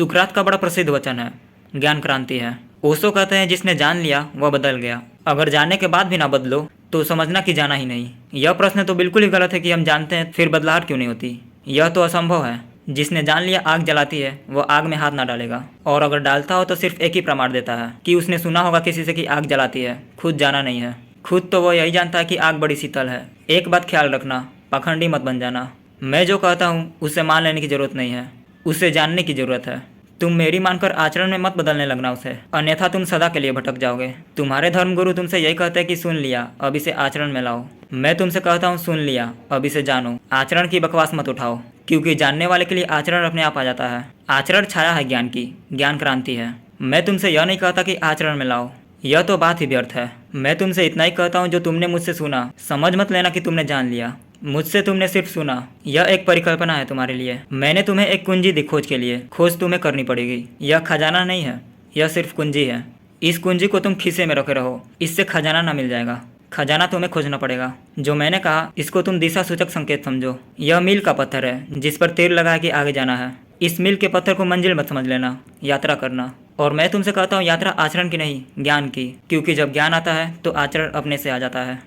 सुकरात का बड़ा प्रसिद्ध वचन है, ज्ञान क्रांति है। ओशो कहते हैं जिसने जान लिया वह बदल गया। अगर जानने के बाद भी ना बदलो तो समझना कि जाना ही नहीं। यह प्रश्न तो बिल्कुल ही गलत है कि हम जानते हैं फिर बदलाहट क्यों नहीं होती। यह तो असंभव है। जिसने जान लिया आग जलाती है वह आग में हाथ ना डालेगा, और अगर डालता हो तो सिर्फ एक ही प्रमाण देता है कि उसने सुना होगा किसी से कि आग जलाती है, खुद जाना नहीं है। खुद तो वह यही जानता है कि आग बड़ी शीतल है। एक बात ख्याल रखना, पाखंडी मत बन जाना। मैं जो कहता हूँ उसे मान लेने की जरूरत नहीं है, उसे जानने की जरूरत है। तुम मेरी मानकर आचरण में मत बदलने लगना उसे, अन्यथा तुम सदा के लिए भटक जाओगे। तुम्हारे धर्मगुरु तुमसे यही कहते हैं कि सुन लिया अब इसे आचरण में लाओ। मैं तुमसे कहता हूँ सुन लिया अब इसे जानो। आचरण की बकवास मत उठाओ, क्योंकि जानने वाले के लिए आचरण अपने आप आ जाता है। आचरण छाया है ज्ञान की, ज्ञान क्रांति है। मैं तुमसे यह नहीं कहता कि आचरण में लाओ, यह तो बात ही व्यर्थ है। मैं तुमसे इतना ही कहता हूँ जो तुमने मुझसे सुना। समझ मत लेना कि तुमने जान लिया, मुझसे तुमने सिर्फ सुना। यह एक परिकल्पना है तुम्हारे लिए। मैंने तुम्हें एक कुंजी दी खोज के लिए, खोज तुम्हें करनी पड़ेगी। यह खजाना नहीं है, यह सिर्फ कुंजी है। इस कुंजी को तुम खीसे में रखे रहो, इससे खजाना ना मिल जाएगा। खजाना तुम्हें खोजना पड़ेगा। जो मैंने कहा इसको तुम दिशा सूचक संकेत समझो। यह मील का पत्थर है जिस पर तीर लगा कि आगे जाना है। इस मील के पत्थर को मंजिल मत समझ लेना, यात्रा करना। और मैं तुमसे कहता हूँ यात्रा आचरण की नहीं, ज्ञान की, क्योंकि जब ज्ञान आता है तो आचरण अपने से आ जाता है।